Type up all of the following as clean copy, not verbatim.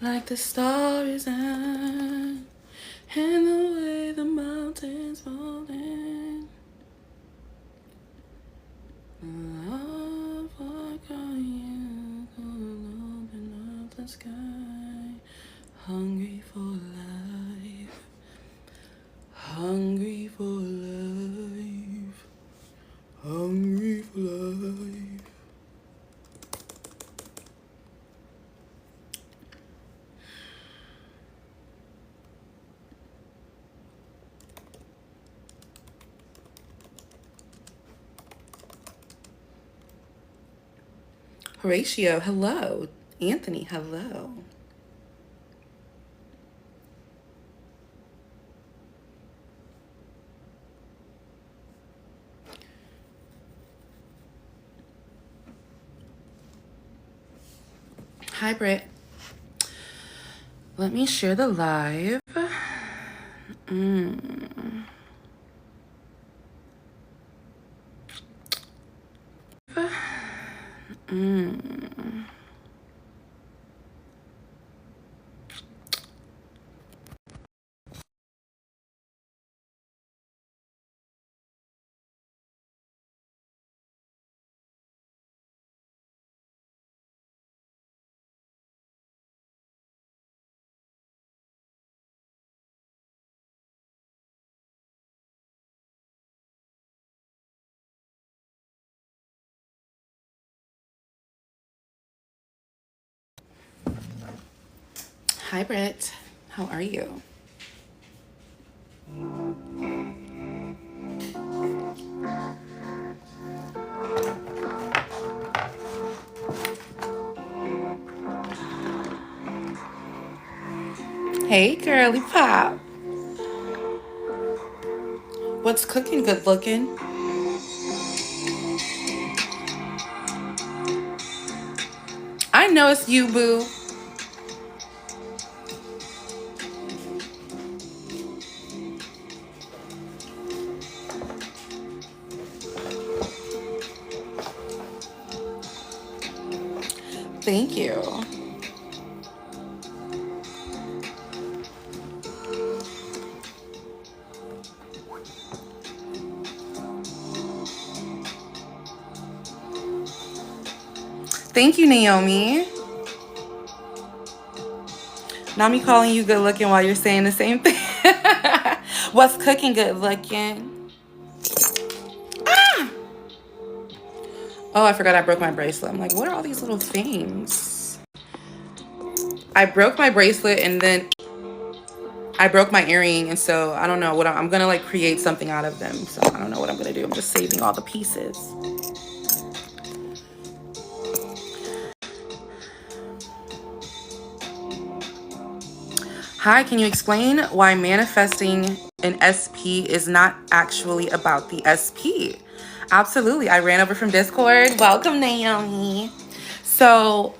like the stars and the way the mountains fall in. Love, like are you gonna open up the sky? Hungry for life, hungry for life, hungry for life. Horatio, hello. Anthony, hello. Hi, Britt. Let me share the live. Hi, Britt. How are you? Hey, girly pop. What's cooking, good looking? I know it's you, boo. Thank you. Thank you, Naomi. Now me calling you good looking while you're saying the same thing. What's cooking, good looking? Ah! Oh, I forgot I broke my bracelet. I'm like, what are all these little things? I broke my bracelet and then I broke my earring, and so I don't know what I'm gonna like create something out of them. So I don't know what I'm gonna do. I'm just saving all the pieces. Hi, can you explain why manifesting an SP is not actually about the SP? Absolutely. I ran over from Discord. Welcome, Naomi. So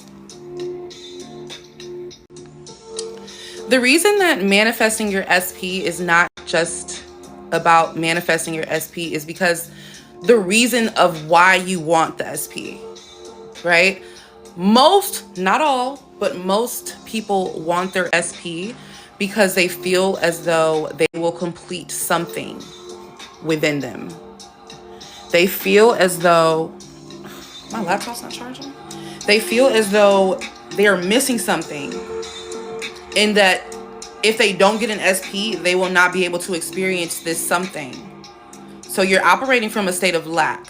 the reason that manifesting your SP is not just about manifesting your SP is because the reason of why you want the SP, right? Most, not all, but most people want their SP because they feel as though they will complete something within them. They feel as though my laptop's not charging. They feel as though they are missing something, in that if they don't get an SP, they will not be able to experience this something. So you're operating from a state of lack.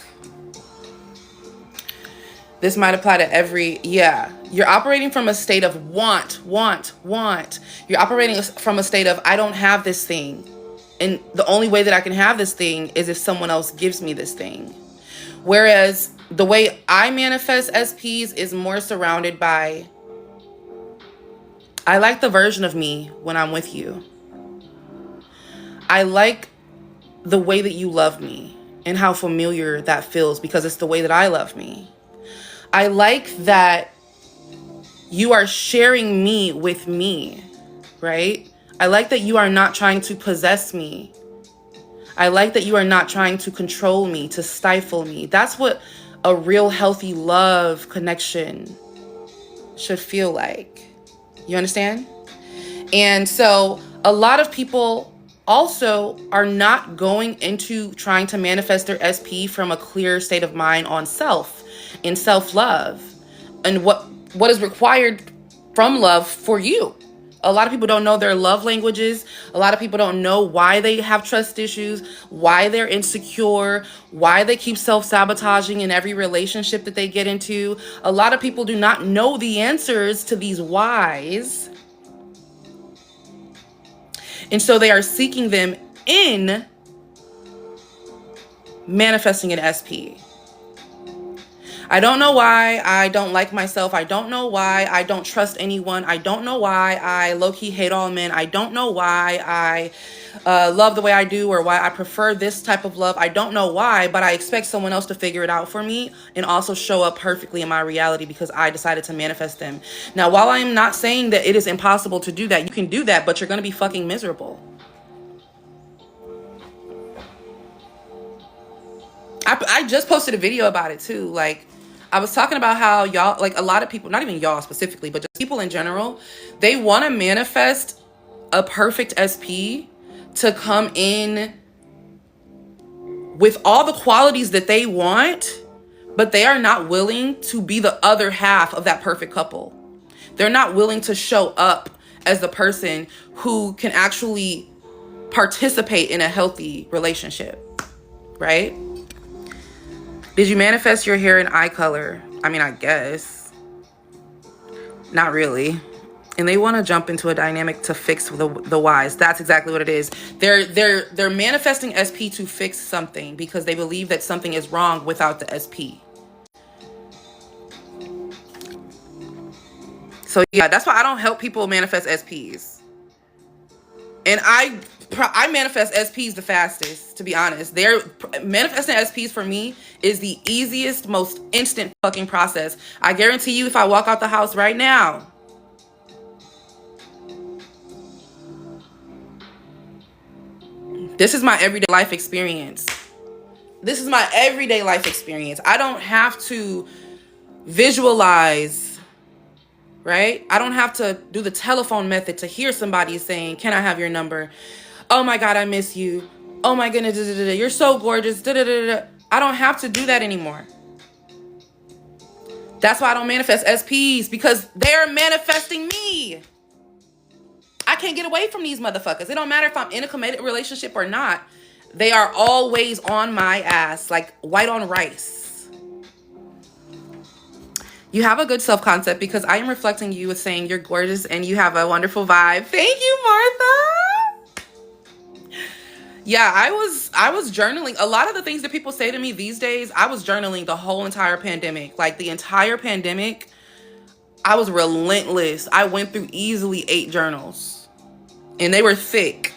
This might apply to every, you're operating from a state of want. You're operating from a state of, I don't have this thing. And the only way that I can have this thing is if someone else gives me this thing. Whereas the way I manifest SPs is more surrounded by, I like the version of me when I'm with you. I like the way that you love me and how familiar that feels because it's the way that I love me. I like that you are sharing me with me, right? I like that you are not trying to possess me. I like that you are not trying to control me, to stifle me. That's what a real healthy love connection should feel like. You understand? And so a lot of people also are not going into trying to manifest their SP from a clear state of mind on self and self-love and what is required from love for you. A lot of people don't know their love languages. A lot of people don't know why they have trust issues, why they're insecure, why they keep self-sabotaging in every relationship that they get into. A lot of people do not know the answers to these whys. And so they are seeking them in manifesting an SP. I don't know why I don't like myself. I don't know why I don't trust anyone. I don't know why I low-key hate all men. I don't know why I love the way I do or why I prefer this type of love. I don't know why, but I expect someone else to figure it out for me and also show up perfectly in my reality because I decided to manifest them. Now, while I am not saying that it is impossible to do that, you can do that, but you're going to be fucking miserable. I just posted a video about it too. Like, I was talking about how y'all, like a lot of people, not even y'all specifically, but just people in general, they want to manifest a perfect SP to come in with all the qualities that they want, but they are not willing to be the other half of that perfect couple. They're not willing to show up as the person who can actually participate in a healthy relationship, right? Did you manifest your hair and eye color? I mean, I guess. Not really. And they want to jump into a dynamic to fix the whys. That's exactly what it is. They're manifesting SP to fix something because they believe that something is wrong without the SP. So yeah, that's why I don't help people manifest SPs. And I manifest SPs the fastest, to be honest. Manifesting SPs for me is the easiest, most instant fucking process. I guarantee you, if I walk out the house right now, this is my everyday life experience. This is my everyday life experience. I don't have to visualize, right? I don't have to do the telephone method to hear somebody saying, "Can I have your number? Oh my God, I miss you. Oh my goodness, you're so gorgeous." I don't have to do that anymore. That's why I don't manifest SPs, because they're manifesting me. I can't get away from these motherfuckers. It don't matter if I'm in a committed relationship or not. They are always on my ass, like white on rice. You have a good self-concept because I am reflecting you with saying you're gorgeous and you have a wonderful vibe. Thank you, Martha. Yeah, I was journaling. A lot of the things that people say to me these days, I was journaling the whole entire pandemic. Like the entire pandemic, I was relentless. I went through easily 8 journals. And they were thick.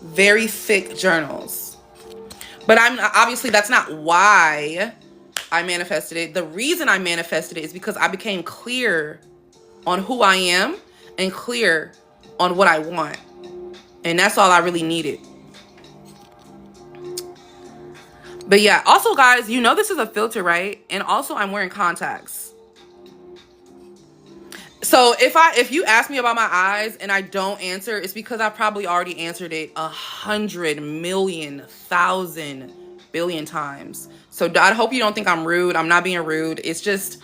Very thick journals. But obviously that's not why I manifested it. The reason I manifested it is because I became clear on who I am and clear on what I want. And that's all I really needed. But yeah, also guys, you know this is a filter, right? And also I'm wearing contacts. So if you ask me about my eyes and I don't answer, it's because I probably already answered it 100 million, 1,000 billion times. So I hope you don't think I'm rude. I'm not being rude. It's just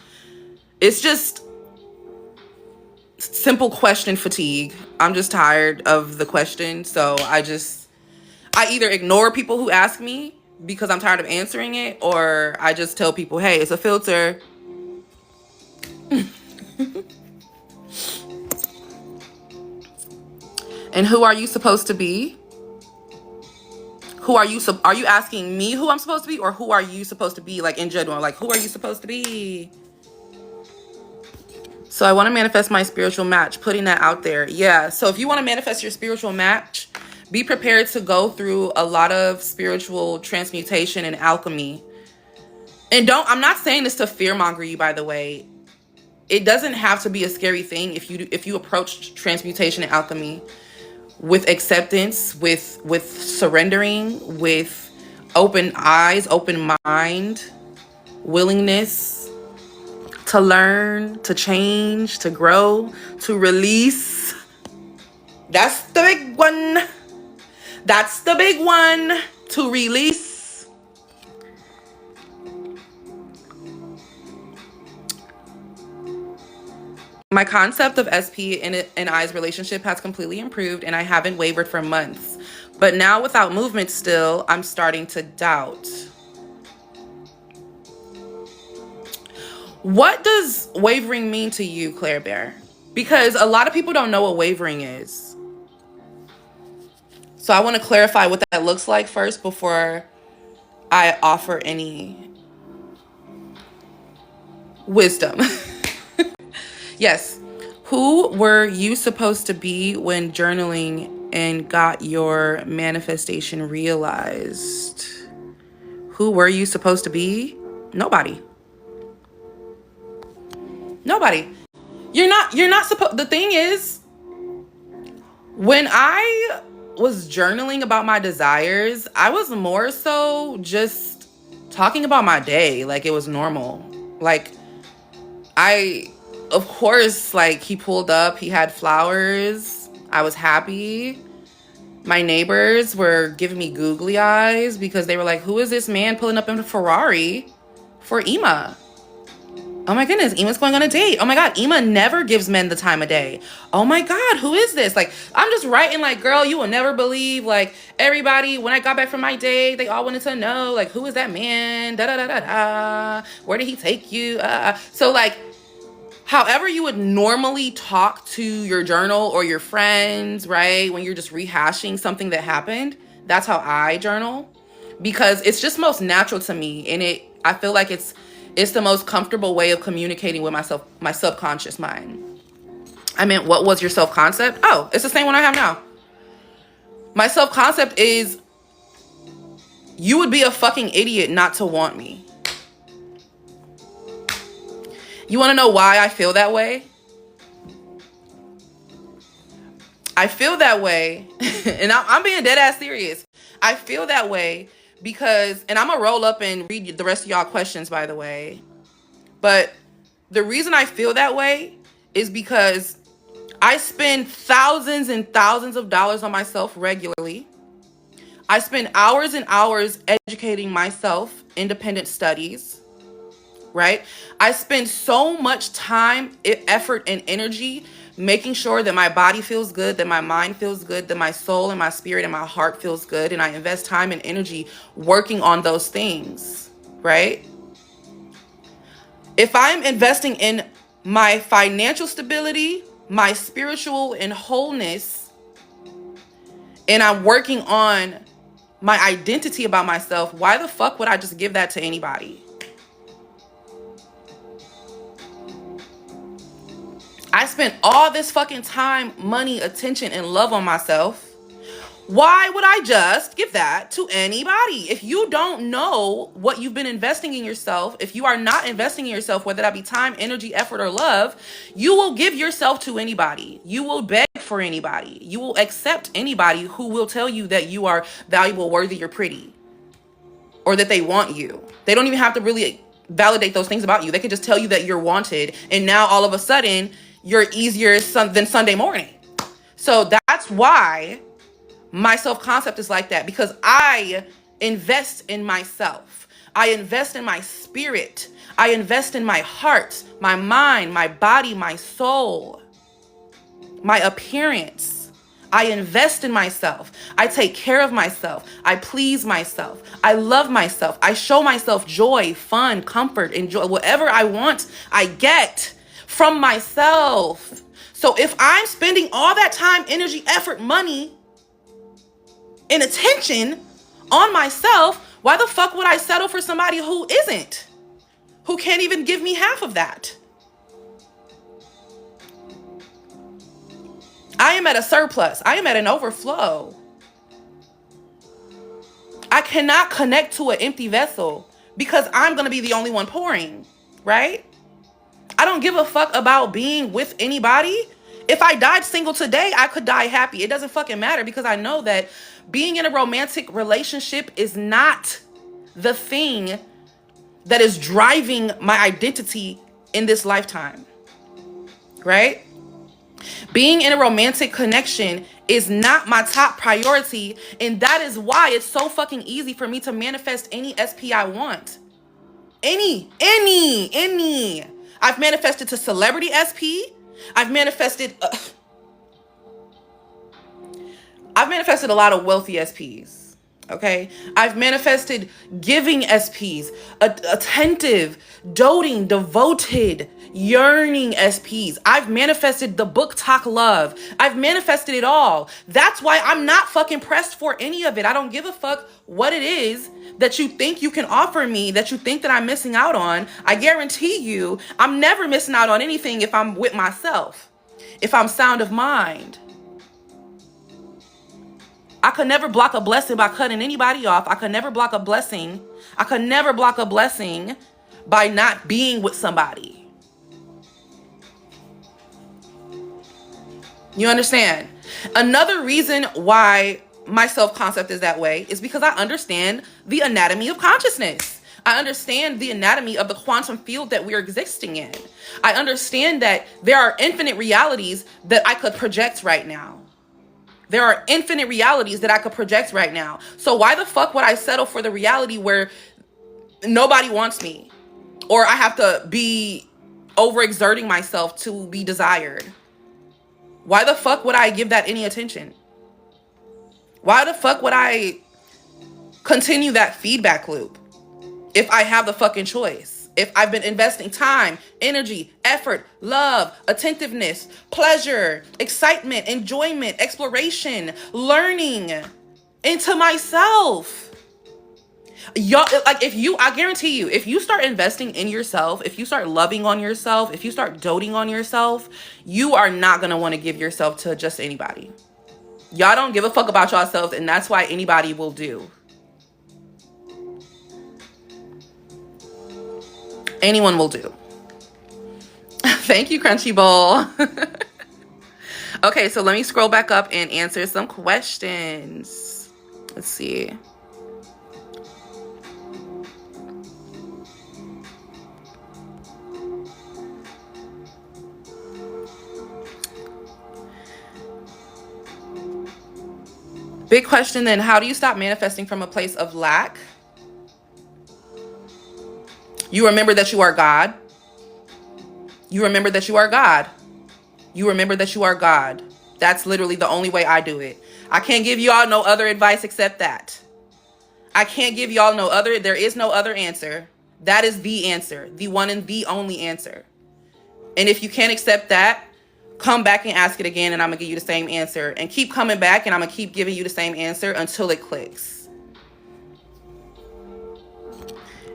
simple question fatigue. I'm just tired of the question. So I either ignore people who ask me because I'm tired of answering it, or I just tell people, hey, it's a filter. And who are you supposed to be? Are you asking me who I'm supposed to be, or who are you supposed to be, like in general? Like, who are you supposed to be? So I want to manifest my spiritual match, putting that out there. Yeah. So if you want to manifest your spiritual match, be prepared to go through a lot of spiritual transmutation and alchemy. And I'm not saying this to fearmonger you, by the way. It doesn't have to be a scary thing if you approach transmutation and alchemy with acceptance, with surrendering, with open eyes, open mind, willingness to learn, to change, to grow, to release. That's the big one. That's the big one. To release. My concept of SP and I's relationship has completely improved, and I haven't wavered for months. But now, without movement still, I'm starting to doubt. What does wavering mean to you, Claire Bear? Because a lot of people don't know what wavering is. So I want to clarify what that looks like first before I offer any wisdom. Yes. Who were you supposed to be when journaling and got your manifestation realized? Who were you supposed to be? Nobody. Nobody. You're not supposed. The thing is, when I was journaling about my desires, I was more so just talking about my day like it was normal. Like, of course, like, he pulled up, he had flowers. I was happy. My neighbors were giving me googly eyes because they were like, who is this man pulling up in a Ferrari for Ema? Oh my goodness, Ema's going on a date. Oh my God, Ema never gives men the time of day. Oh my God, who is this? Like, I'm just writing like, girl, you will never believe. Like, everybody, when I got back from my date, they all wanted to know, like, who is that man? Da da da da da. Where did he take you? So, like, however you would normally talk to your journal or your friends, right? When you're just rehashing something that happened, that's how I journal, because it's just most natural to me. And I feel like it's the most comfortable way of communicating with myself, my subconscious mind. I meant, what was your self-concept? Oh, it's the same one I have now. My self-concept is, you would be a fucking idiot not to want me. You want to know why I feel that way? I feel that way, and I'm being dead ass serious. I feel that way because, and I'm gonna roll up and read the rest of y'all questions, by the way. But the reason I feel that way is because I spend thousands and thousands of dollars on myself regularly. I spend hours and hours educating myself, independent studies, right? I spend so much time, effort, and energy making sure that my body feels good, that my mind feels good, that my soul and my spirit and my heart feels good. And I invest time and energy working on those things, right? If I'm investing in my financial stability, my spiritual and wholeness, and I'm working on my identity about myself, why the fuck would I just give that to anybody? I spent all this fucking time, money, attention, and love on myself. Why would I just give that to anybody? If you don't know what you've been investing in yourself, if you are not investing in yourself, whether that be time, energy, effort, or love, you will give yourself to anybody. You will beg for anybody. You will accept anybody who will tell you that you are valuable, worthy, or pretty, or that they want you. They don't even have to really validate those things about you. They could just tell you that you're wanted, and now all of a sudden you're easier than Sunday morning. So that's why my self-concept is like that, because I invest in myself. I invest in my spirit. I invest in my heart, my mind, my body, my soul, my appearance. I invest in myself. I take care of myself. I please myself. I love myself. I show myself joy, fun, comfort, enjoy. Whatever I want, I get from myself. So if I'm spending all that time, energy, effort, money, and attention on myself, why the fuck would I settle for somebody who isn't? Who can't even give me half of that? I am at a surplus. I am at an overflow. I cannot connect to an empty vessel because I'm going to be the only one pouring, right? I don't give a fuck about being with anybody. If I died single today, I could die happy. It doesn't fucking matter, because I know that being in a romantic relationship is not the thing that is driving my identity in this lifetime, right? Being in a romantic connection is not my top priority, and that is why it's so fucking easy for me to manifest any SP I want. Any. I've manifested to celebrity SP. I've manifested a lot of wealthy SPs. Okay? I've manifested giving SPs, attentive, doting, devoted, yearning SPs. I've manifested the book Talk Love. I've manifested it all. That's why I'm not fucking pressed for any of it. I don't give a fuck what it is that you think you can offer me, that you think that I'm missing out on. I guarantee you, I'm never missing out on anything if I'm with myself, if I'm sound of mind. I could never block a blessing by cutting anybody off. I could never block a blessing. I could never block a blessing by not being with somebody. You understand? Another reason why my self-concept is that way is because I understand the anatomy of consciousness. I understand the anatomy of the quantum field that we're existing in. I understand that there are infinite realities that I could project right now. There are infinite realities that I could project right now. So why the fuck would I settle for the reality where nobody wants me, or I have to be overexerting myself to be desired? Why the fuck would I give that any attention? Why the fuck would I continue that feedback loop if I have the fucking choice? If I've been investing time, energy, effort, love, attentiveness, pleasure, excitement, enjoyment, exploration, learning into myself. Y'all, like, I guarantee you, if you start investing in yourself, if you start loving on yourself, if you start doting on yourself, you are not going to want to give yourself to just anybody. Y'all don't give a fuck about yourselves, and that's why anybody will do. Anyone will do. Thank you, Crunchyroll. Okay, so let me scroll back up and answer some questions. Let's see. Big question then, how do you stop manifesting from a place of lack? You remember that you are God. You remember that you are God. You remember that you are God. That's literally the only way I do it. I can't give y'all no other advice except that. I can't give y'all no other. There is no other answer. That is the answer. The one and the only answer. And if you can't accept that, come back and ask it again, and I'm going to give you the same answer. And keep coming back, and I'm going to keep giving you the same answer until it clicks.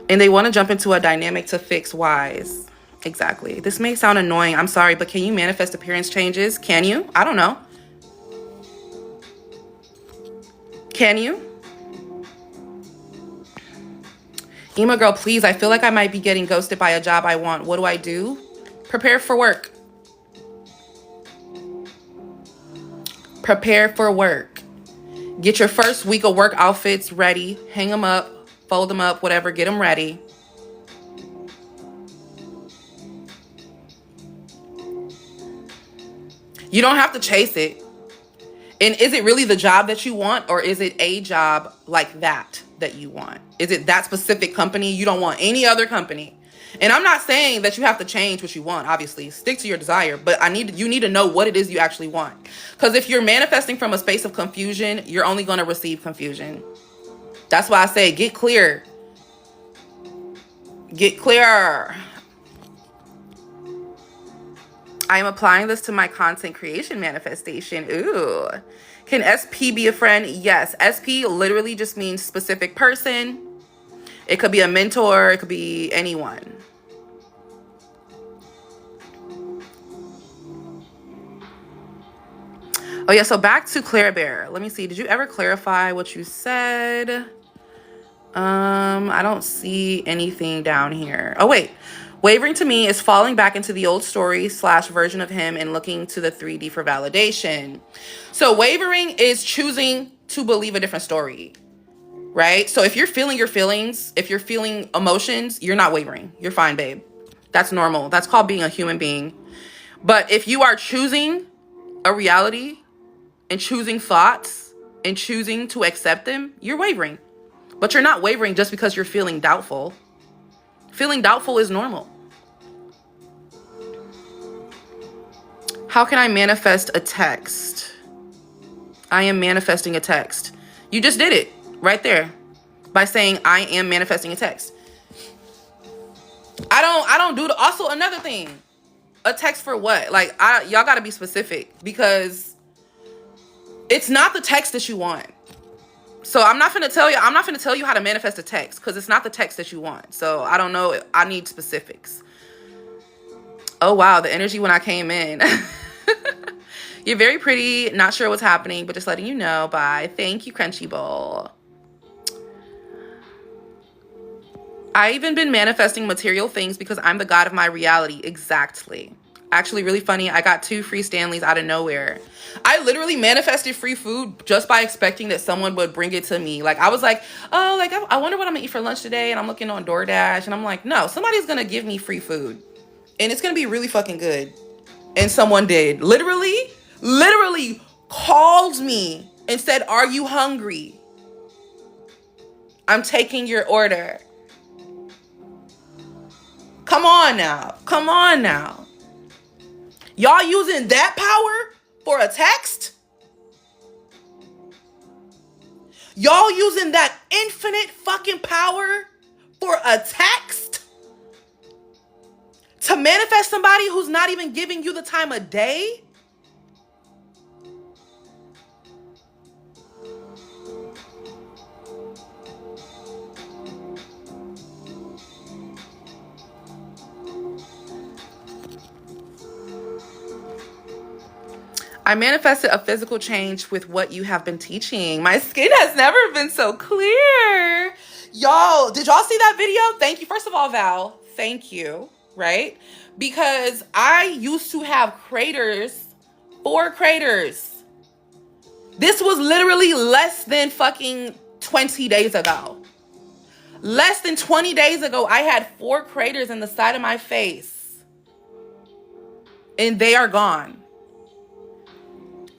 And they want to jump into a dynamic to fix whys. Exactly. This may sound annoying. I'm sorry, but can you manifest appearance changes? Can you? I don't know. Can you? Ema girl, please. I feel like I might be getting ghosted by a job I want. What do I do? Prepare for work. Prepare for work. Get your first week of work outfits ready. Hang them up. Fold them up, whatever, get them ready. You don't have to chase it. And is it really the job that you want, or is it a job like that you want? Is it that specific company? You don't want any other company. And I'm not saying that you have to change what you want, obviously. Stick to your desire, but you need to know what it is you actually want. Because if you're manifesting from a space of confusion, you're only going to receive confusion. That's why I say get clear. Get clear. I am applying this to my content creation manifestation. Ooh. Can SP be a friend? Yes. SP literally just means specific person. It could be a mentor. It could be anyone. Oh, yeah. So back to Clara Bear. Let me see. Did you ever clarify what you said? I don't see anything down here. Oh, wait. Wavering to me is falling back into the old story / version of him and looking to the 3D for validation. So wavering is choosing to believe a different story, right? So if you're feeling your feelings, if you're feeling emotions, you're not wavering. You're fine, babe. That's normal. That's called being a human being. But if you are choosing a reality and choosing thoughts and choosing to accept them, you're wavering. But you're not wavering just because you're feeling doubtful. Feeling doubtful is normal. How can I manifest a text? I am manifesting a text. You just did it right there by saying I am manifesting a text. I don't do the, also another thing. A text for what? Like, y'all gotta be specific, because it's not the text that you want. So I'm not gonna tell you how to manifest a text, because it's not the text that you want. So I don't know. I need specifics. Oh wow, the energy when I came in. You're very pretty. Not sure what's happening, but just letting you know. Bye. Thank you, Crunchy Bowl. I even been manifesting material things because I'm the god of my reality. Exactly. Actually, really funny. I got 2 free Stanleys out of nowhere. I literally manifested free food just by expecting that someone would bring it to me. Like, I was like, oh, like, I wonder what I'm gonna eat for lunch today. And I'm looking on DoorDash and I'm like, no, somebody's gonna give me free food. And it's gonna be really fucking good. And someone did. Literally called me and said, are you hungry? I'm taking your order. Come on now. Y'all using that power for a text? Y'all using that infinite fucking power for a text? To manifest somebody who's not even giving you the time of day? I manifested a physical change with what you have been teaching. My skin has never been so clear. Y'all, did y'all see that video? Thank you. First of all, Val, thank you, right? Because I used to have craters, 4 craters. This was literally less than fucking 20 days ago. Less than 20 days ago, I had 4 craters in the side of my face. And they are gone.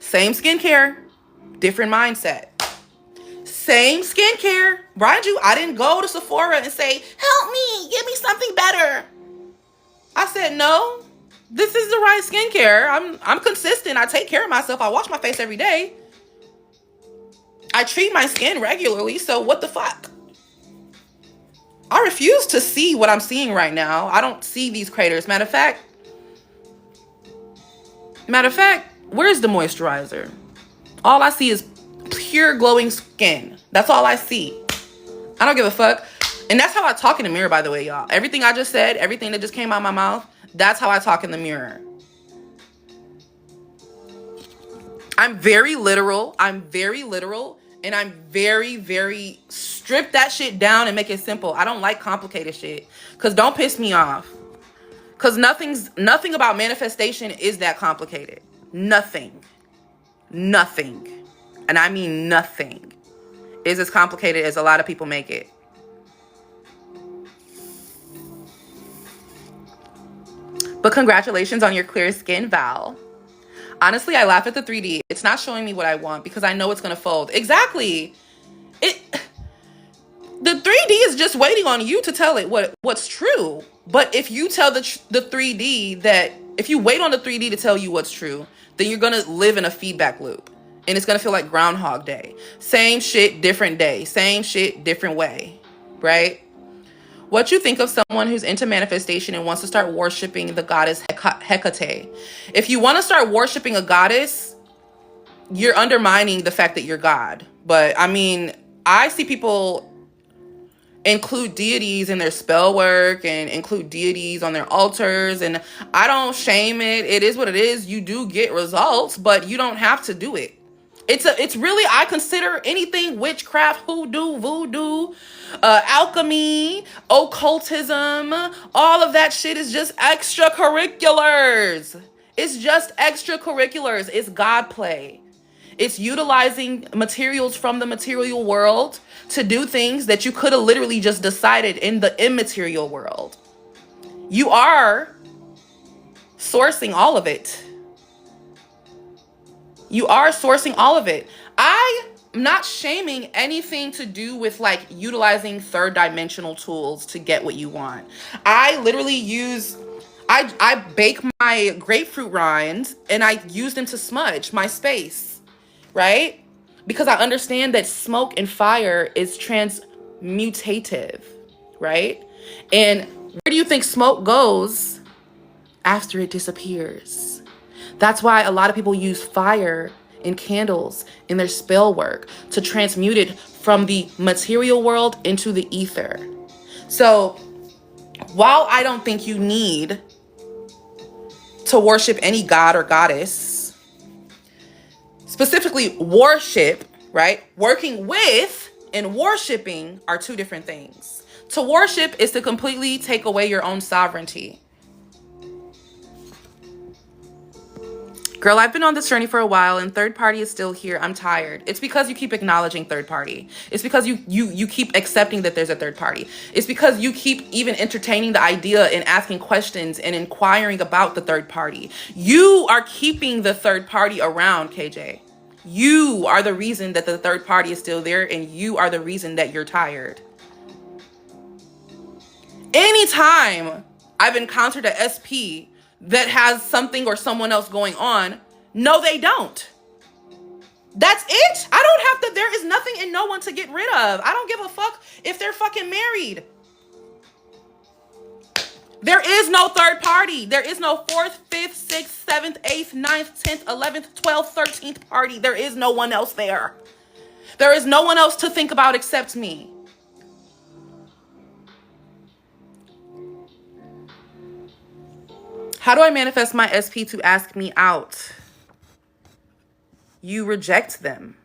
Same skincare, different mindset. Same skincare. Mind you, I didn't go to Sephora and say, help me, give me something better. I said, no, this is the right skincare. I'm consistent. I take care of myself. I wash my face every day. I treat my skin regularly. So what the fuck? I refuse to see what I'm seeing right now. I don't see these craters. Matter of fact, where's the moisturizer? All I see is pure glowing skin. That's all I see. I don't give a fuck. And that's how I talk in the mirror, by the way, y'all. Everything I just said, everything that just came out of my mouth, that's how I talk in the mirror. I'm very literal. And I'm very, very strip that shit down and make it simple. I don't like complicated shit. Because don't piss me off. Because nothing about manifestation is that complicated. Nothing. And I mean nothing is as complicated as a lot of people make it. But congratulations on your clear skin, Val. Honestly, I laugh at the 3D. It's not showing me what I want because I know it's going to fold. Exactly. The 3D is just waiting on you to tell it what's true. But if you tell the 3D that, if you wait on the 3D to tell you what's true, then you're going to live in a feedback loop. And it's going to feel like Groundhog Day. Same shit, different day. Same shit, different way. Right? What you think of someone who's into manifestation and wants to start worshiping the goddess Hecate? If you want to start worshiping a goddess, you're undermining the fact that you're God. But I mean, I see people include deities in their spell work and include deities on their altars, and I don't shame it. It is what it is. You do get results, but you don't have to do it. It's really, I consider anything witchcraft, hoodoo, voodoo, alchemy, occultism, all of that shit is just extracurriculars. It's just extracurriculars. It's God play. It's utilizing materials from the material world to do things that you could have literally just decided in the immaterial world. You are sourcing all of it. You are sourcing all of it. I'm not shaming anything to do with like utilizing third dimensional tools to get what you want. I literally use, I bake my grapefruit rinds and I use them to smudge my space, right? Because I understand that smoke and fire is transmutative, right? And where do you think smoke goes after it disappears? That's why a lot of people use fire and candles in their spell work to transmute it from the material world into the ether. So while I don't think you need to worship any god or goddess, specifically worship, right? Working with and worshiping are two different things. To worship is to completely take away your own sovereignty. Girl, I've been on this journey for a while and third party is still here. I'm tired. It's because you keep acknowledging third party. It's because you keep accepting that there's a third party. It's because you keep even entertaining the idea and asking questions and inquiring about the third party. You are keeping the third party around, KJ. You are the reason that the third party is still there, and you are the reason that you're tired. Anytime I've encountered a SP that has something or someone else going on, no, they don't. That's it. I don't have to, there is nothing and no one to get rid of. I don't give a fuck if they're fucking married. There is no third party. There is no 4th, 5th, 6th, 7th, 8th, 9th, 10th, 11th, 12th, 13th party. There is no one else there. There is no one else to think about except me. How do I manifest my SP to ask me out? You reject them.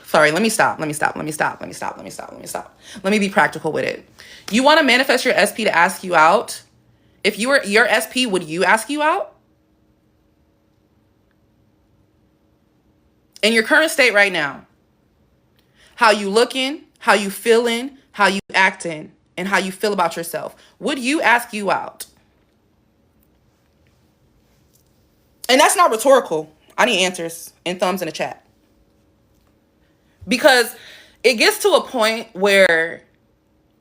Sorry, let me stop. Let me be practical with it. You want to manifest your SP to ask you out? If you were your SP, would you ask you out? In your current state right now, how you looking, how you feeling, how you acting, and how you feel about yourself, would you ask you out? And that's not rhetorical. I need answers and thumbs in the chat. Because it gets to a point where,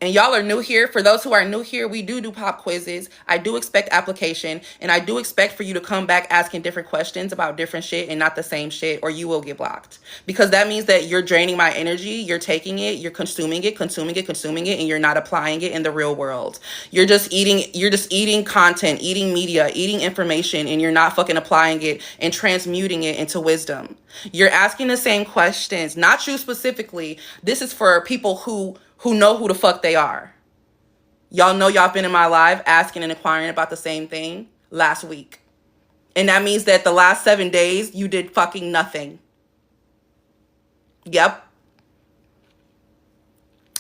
and y'all are new here. For those who are new here, we do pop quizzes. I do expect application, and I do expect for you to come back asking different questions about different shit and not the same shit, or you will get blocked. Because that means that you're draining my energy, you're taking it, you're consuming it, and you're not applying it in the real world. You're just eating content, eating media, eating information, and you're not fucking applying it and transmuting it into wisdom. You're asking the same questions, not you specifically. This is for people who know who the fuck they are. Y'all know y'all been in my live asking and inquiring about the same thing last week. And that means that the last 7 days, you did fucking nothing. Yep.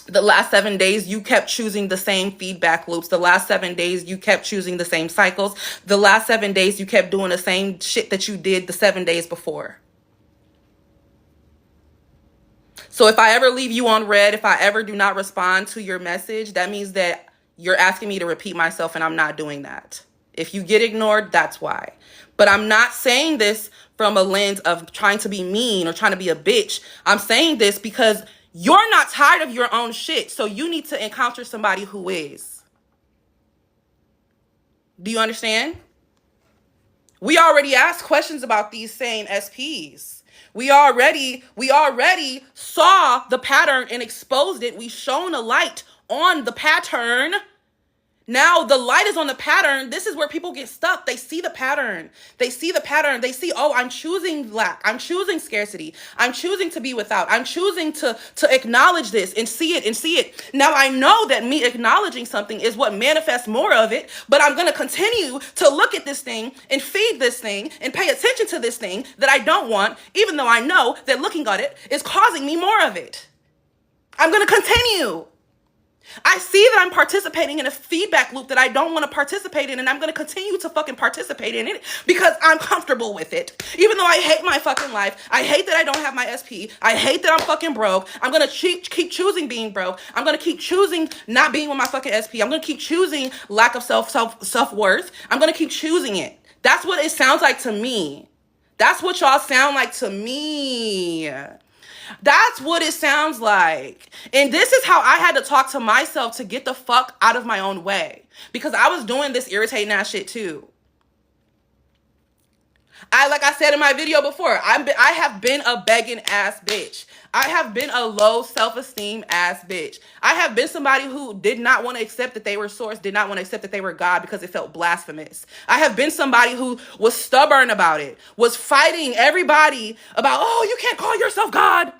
The last 7 days, you kept choosing the same feedback loops. The last 7 days, you kept choosing the same cycles. The last 7 days, you kept doing the same shit that you did the 7 days before. So if I ever leave you on red, if I ever do not respond to your message, that means that you're asking me to repeat myself, and I'm not doing that. If you get ignored, that's why. But I'm not saying this from a lens of trying to be mean or trying to be a bitch. I'm saying this because you're not tired of your own shit, so you need to encounter somebody who is. Do you understand? We already asked questions about these same SPs. We already saw the pattern and exposed it. We shone a light on the pattern. Now the light is on the pattern. This is where people get stuck. They see the pattern. They see, oh, I'm choosing lack. I'm choosing scarcity. I'm choosing to be without. I'm choosing to acknowledge this and see it. Now I know that me acknowledging something is what manifests more of it, but I'm going to continue to look at this thing and feed this thing and pay attention to this thing that I don't want, even though I know that looking at it is causing me more of it. I'm going to continue. I see that I'm participating in a feedback loop that I don't want to participate in, and I'm going to continue to fucking participate in it because I'm comfortable with it. Even though I hate my fucking life, I hate that I don't have my SP, I hate that I'm fucking broke, I'm going to keep choosing being broke, I'm going to keep choosing not being with my fucking SP, I'm going to keep choosing lack of self-worth, I'm going to keep choosing it. That's what it sounds like to me. That's what y'all sound like to me. That's what it sounds like. And this is how I had to talk to myself to get the fuck out of my own way. Because I was doing this irritating ass shit too. Like I said in my video before, I have been a begging ass bitch. I have been a low self-esteem ass bitch. I have been somebody who did not want to accept that they were source, did not want to accept that they were God because it felt blasphemous. I have been somebody who was stubborn about it, was fighting everybody about, oh, you can't call yourself God.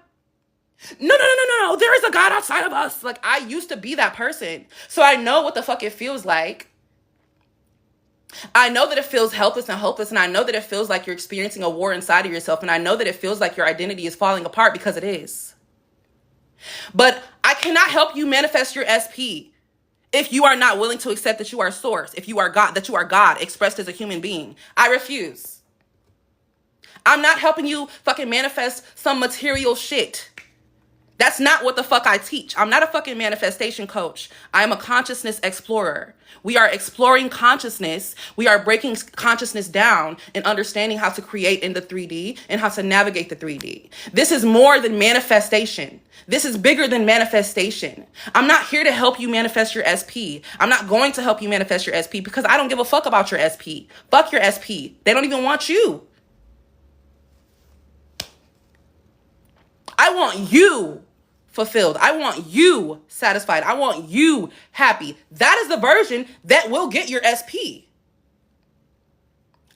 No. There is a God outside of us. Like, I used to be that person. So I know what the fuck it feels like. I know that it feels helpless and hopeless. And I know that it feels like you're experiencing a war inside of yourself. And I know that it feels like your identity is falling apart because it is. But I cannot help you manifest your SP if you are not willing to accept that you are source, if you are God, that you are God expressed as a human being. I refuse. I'm not helping you fucking manifest some material shit. That's not what the fuck I teach. I'm not a fucking manifestation coach. I am a consciousness explorer. We are exploring consciousness. We are breaking consciousness down and understanding how to create in the 3D and how to navigate the 3D. This is more than manifestation. This is bigger than manifestation. I'm not here to help you manifest your SP. I'm not going to help you manifest your SP because I don't give a fuck about your SP. Fuck your SP. They don't even want you. I want you fulfilled. I want you satisfied. I want you happy. That is the version that will get your SP.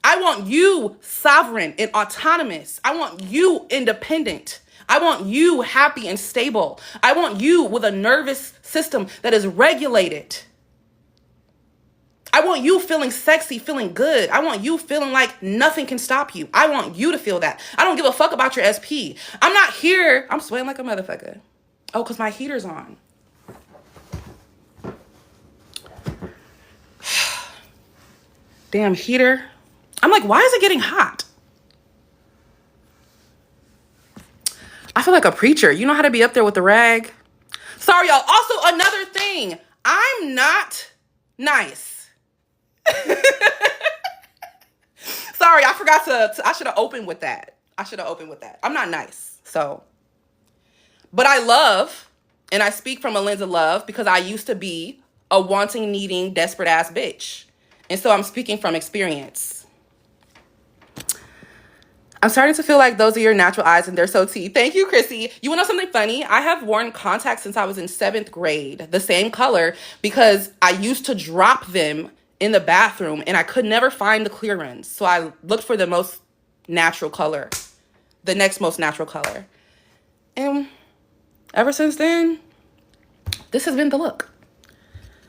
I want you sovereign and autonomous. I want you independent. I want you happy and stable. I want you with a nervous system that is regulated. I want you feeling sexy, feeling good. I want you feeling like nothing can stop you. I want you to feel that. I don't give a fuck about your SP. I'm not here. I'm sweating like a motherfucker. Oh, because my heater's on. Damn heater. I'm like, why is it getting hot? I feel like a preacher. You know how to be up there with the rag? Sorry, y'all. Also, another thing. I'm not nice. Sorry, I forgot I should have opened with that. I'm not nice. So, but I love, and I speak from a lens of love because I used to be a wanting, needing, desperate ass bitch. And so I'm speaking from experience. I'm starting to feel like those are your natural eyes and they're so tea. Thank you, Chrissy. You want to know something funny? I have worn contacts since I was in 7th grade, the same color, because I used to drop them in the bathroom and I could never find the clear ones. So I looked for the most natural color, the next most natural color. And ever since then, this has been the look.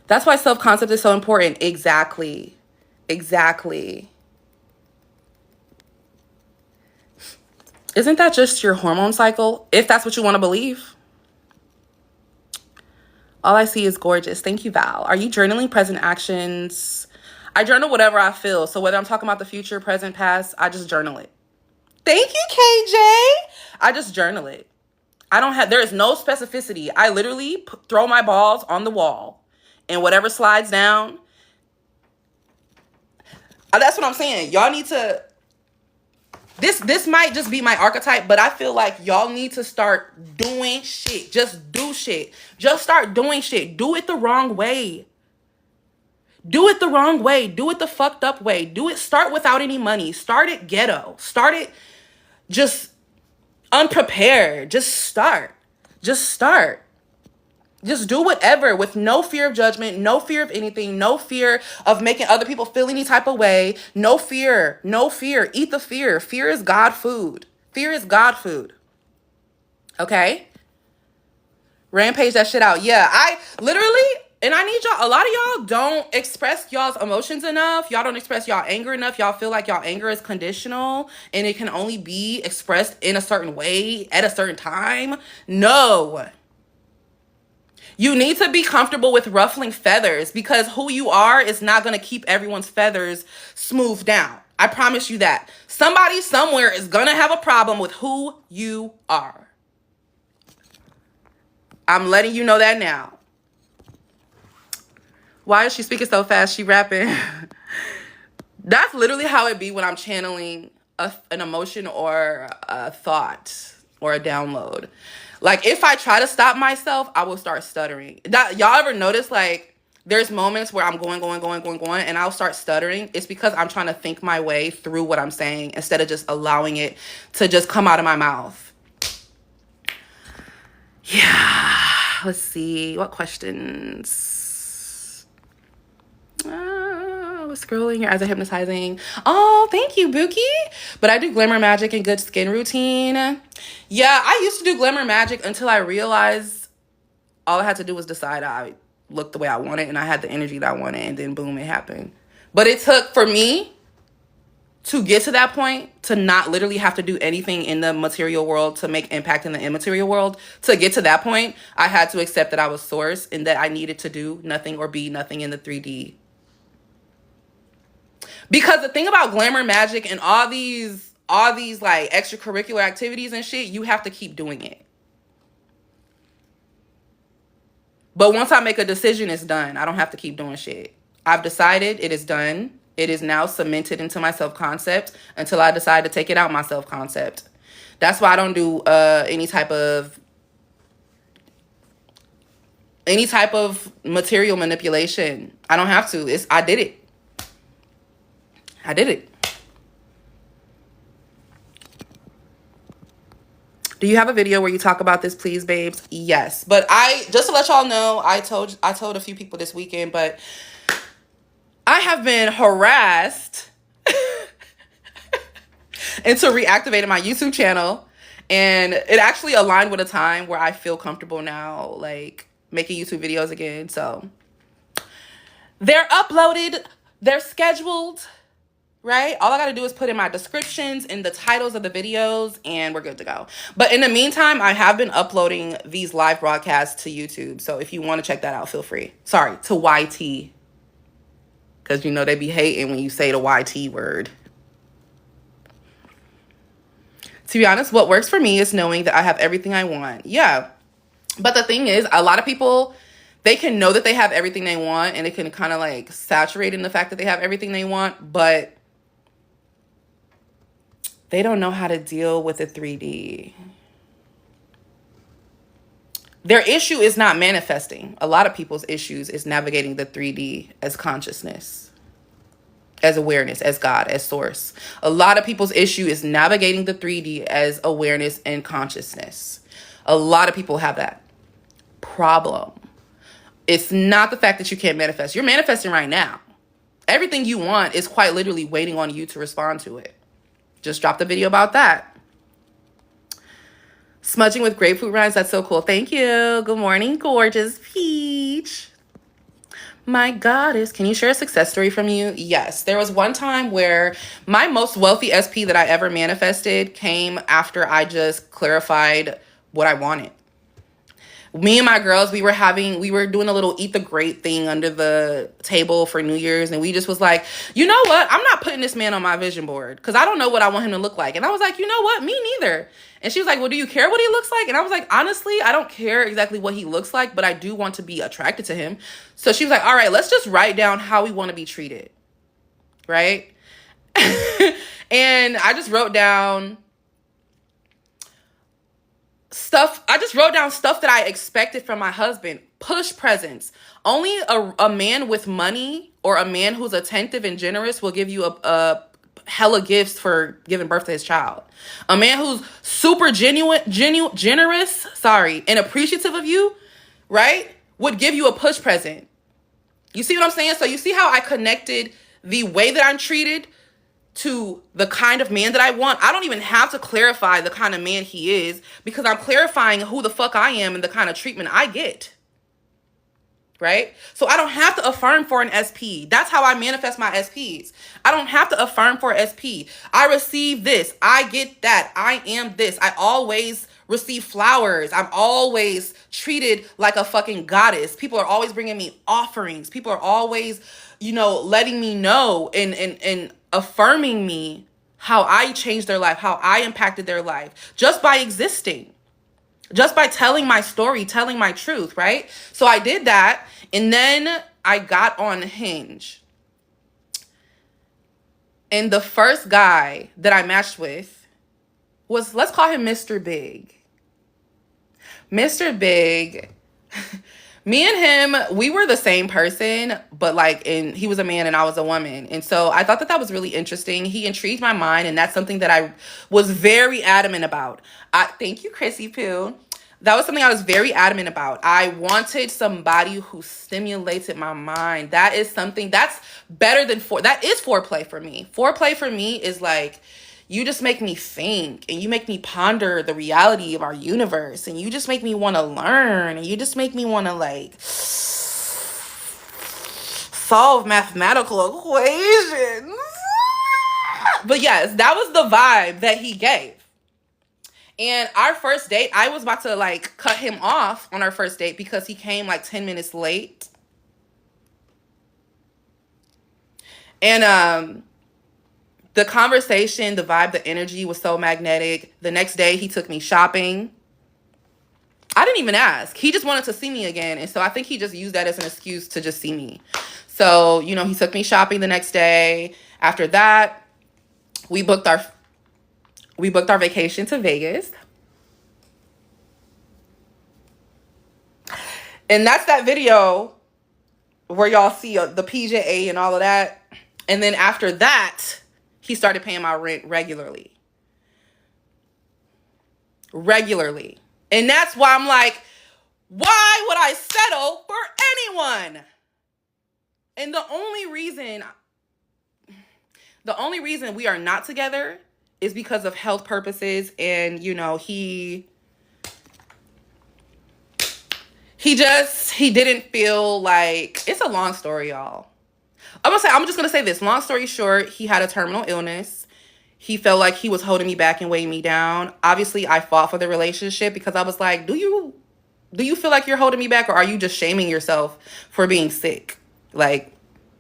That's why self-concept is so important. Exactly. Isn't that just your hormone cycle? If that's what you want to believe. All I see is gorgeous. Thank you, Val. Are you journaling present actions? I journal whatever I feel. So whether I'm talking about the future, present, past, I just journal it. Thank you, KJ. I just journal it. There is no specificity. I literally throw my balls on the wall and whatever slides down. That's what I'm saying. Y'all need to, this might just be my archetype, but I feel like y'all need to start doing shit. Just do shit. Just start doing shit. Do it the wrong way. Do it the wrong way. Do it the fucked up way. Start without any money. Start it ghetto. Start it just unprepared. Just start. Just do whatever with no fear of judgment, no fear of anything, no fear of making other people feel any type of way. No fear. Eat the fear. Fear is God food. Okay? Rampage that shit out. Yeah, I literally, and I need y'all, a lot of y'all don't express y'all's emotions enough. Y'all don't express y'all anger enough. Y'all feel like y'all anger is conditional and it can only be expressed in a certain way at a certain time. No. You need to be comfortable with ruffling feathers because who you are is not going to keep everyone's feathers smoothed down. I promise you that. Somebody somewhere is going to have a problem with who you are. I'm letting you know that now. Why is she speaking so fast? She rapping. That's literally how it be when I'm channeling an emotion or a thought or a download. Like, if I try to stop myself, I will start stuttering. Y'all ever notice, like, there's moments where I'm going, and I'll start stuttering? It's because I'm trying to think my way through what I'm saying instead of just allowing it to just come out of my mouth. Yeah. Let's see. What questions? Scrolling, your eyes are hypnotizing. Oh, thank you, Buki. But I do glamour magic and good skin routine. Yeah, I used to do glamour magic until I realized all I had to do was decide I looked the way I wanted and I had the energy that I wanted, and then boom, it happened. But it took for me to get to that point, to not literally have to do anything in the material world to make impact in the immaterial world. To get to that point, I had to accept that I was source and that I needed to do nothing or be nothing in the 3D. Because the thing about glamour magic and all these like extracurricular activities and shit, you have to keep doing it. But once I make a decision, it's done. I don't have to keep doing shit. I've decided, it is done. It is now cemented into my self-concept until I decide to take it out my self-concept. That's why I don't do any type of material manipulation. I don't have to. I did it. Do you have a video where you talk about this, please, babes? Yes. But just to let y'all know, I told a few people this weekend, but I have been harassed into reactivating my YouTube channel. And it actually aligned with a time where I feel comfortable now, like making YouTube videos again. So they're uploaded, they're scheduled. Right? All I got to do is put in my descriptions and the titles of the videos and we're good to go. But in the meantime, I have been uploading these live broadcasts to YouTube. So if you want to check that out, feel free. Sorry, to YT. Because you know they be hating when you say the YT word. To be honest, what works for me is knowing that I have everything I want. Yeah. But the thing is, a lot of people, they can know that they have everything they want and it can kind of like saturate in the fact that they have everything they want. But they don't know how to deal with the 3D. Their issue is not manifesting. A lot of people's issues is navigating the 3D as consciousness, as awareness, as God, as source. A lot of people's issue is navigating the 3D as awareness and consciousness. A lot of people have that problem. It's not the fact that you can't manifest. You're manifesting right now. Everything you want is quite literally waiting on you to respond to it. Just dropped a video about that. Smudging with grapefruit rinds. That's so cool. Thank you. Good morning, gorgeous peach. My goddess. Can you share a success story from you? Yes. There was one time where my most wealthy SP that I ever manifested came after I just clarified what I wanted. Me and my girls, we were doing a little eat the grape thing under the table for New Year's. And we just was like, you know what? I'm not putting this man on my vision board because I don't know what I want him to look like. And I was like, you know what? Me neither. And she was like, well, do you care what he looks like? And I was like, honestly, I don't care exactly what he looks like, but I do want to be attracted to him. So she was like, all right, let's just write down how we want to be treated. Right? And I just wrote down stuff. I just wrote down stuff that I expected from my husband. Push presents. Only a man with money or a man who's attentive and generous will give you a hella gifts for giving birth to his child. A man who's super generous, and appreciative of you, right, would give you a push present. You see what I'm saying? So you see how I connected the way that I'm treated to the kind of man that I want. I don't even have to clarify the kind of man he is because I'm clarifying who the fuck I am and the kind of treatment I get. Right? So I don't have to affirm for an SP. That's how I manifest my SPs. I don't have to affirm for SP. I receive this. I get that. I am this. I always receive flowers. I'm always treated like a fucking goddess. People are always bringing me offerings. People are always, letting me know and affirming me how I changed their life, how I impacted their life just by existing, just by telling my story, telling my truth, right? So I did that. And then I got on Hinge. And the first guy that I matched with was, let's call him Mr. Big. Mr. Big, me and him, we were the same person, but he was a man and I was a woman. And so I thought that was really interesting. He intrigued my mind, and that's something that I was very adamant about. Thank you, Chrissy Poo. That was something I was very adamant about. I wanted somebody who stimulated my mind. That is something that's better than that is foreplay for me. Foreplay for me is you just make me think, and you make me ponder the reality of our universe, and you just make me want to learn, and you just make me want to solve mathematical equations. But yes, that was the vibe that he gave. And our first date, I was about to cut him off on our first date because he came 10 minutes late. And the conversation, the vibe, the energy was so magnetic. The next day he took me shopping. I didn't even ask. He just wanted to see me again. And so I think he just used that as an excuse to just see me. So, he took me shopping the next day. After that, we booked our vacation to Vegas. And that's that video where y'all see the PJA and all of that. And then after that, he started paying my rent regularly. And that's why I'm why would I settle for anyone? And the only reason we are not together is because of health purposes. And, he didn't feel it's a long story, y'all. I'm just going to say this. Long story short, he had a terminal illness. He felt like he was holding me back and weighing me down. Obviously, I fought for the relationship because I was like, do you feel like you're holding me back, or are you just shaming yourself for being sick? But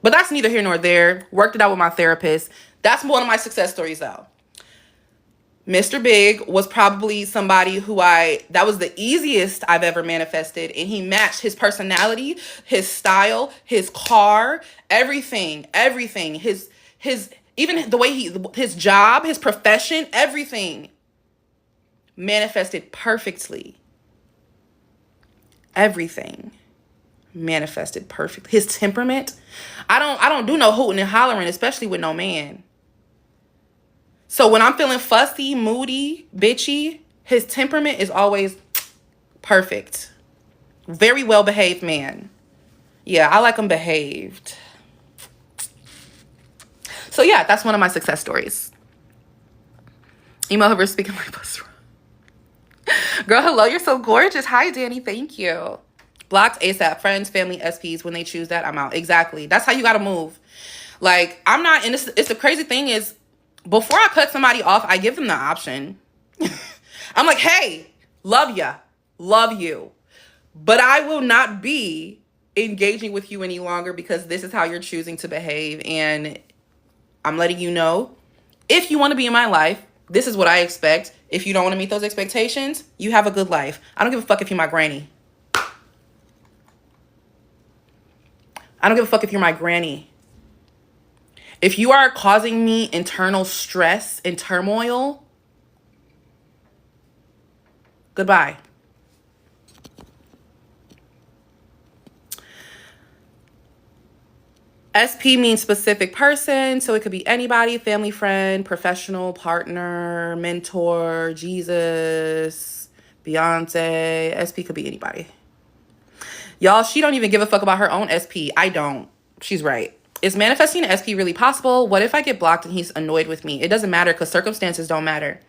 that's neither here nor there. Worked it out with my therapist. That's one of my success stories, though. Mr. Big was probably somebody that was the easiest I've ever manifested. And he matched his personality, his style, his car, everything, his, even the way his job, his profession, everything manifested perfectly. Everything manifested perfectly. His temperament, I don't do no hooting and hollering, especially with no man. So when I'm feeling fussy, moody, bitchy, his temperament is always perfect. Very well-behaved man. Yeah, I like him behaved. So yeah, that's one of my success stories. Email whoever's speaking my bus. Girl, hello, you're so gorgeous. Hi, Danny, thank you. Blocked ASAP. Friends, family, SPs, when they choose that, I'm out. Exactly. That's how you gotta move. I'm not, and it's the crazy thing is, before I cut somebody off, I give them the option. I'm like, hey, love ya, love you, but I will not be engaging with you any longer because this is how you're choosing to behave. And I'm letting you know, if you want to be in my life, this is what I expect. If you don't want to meet those expectations, you have a good life. I don't give a fuck if you're my granny. I don't give a fuck if you're my granny. If you are causing me internal stress and turmoil, goodbye. SP means specific person, so it could be anybody, family, friend, professional, partner, mentor, Jesus, Beyonce. SP could be anybody. Y'all, she don't even give a fuck about her own SP. I don't. She's right. Is manifesting an SP really possible? What if I get blocked and he's annoyed with me? It doesn't matter because circumstances don't matter.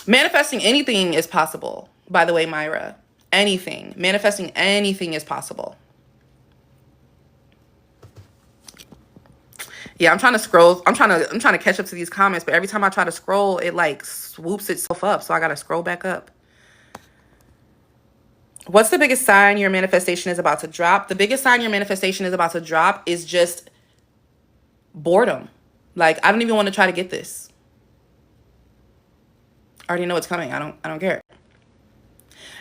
Manifesting anything is possible, by the way, Myra. Anything. Manifesting anything is possible. Yeah, I'm trying to scroll. I'm trying to catch up to these comments, but every time I try to scroll, it like swoops itself up. So I gotta scroll back up. What's the biggest sign your manifestation is about to drop? The biggest sign your manifestation is about to drop is just boredom. Like, I don't even want to try to get this. I already know it's coming. I don't care.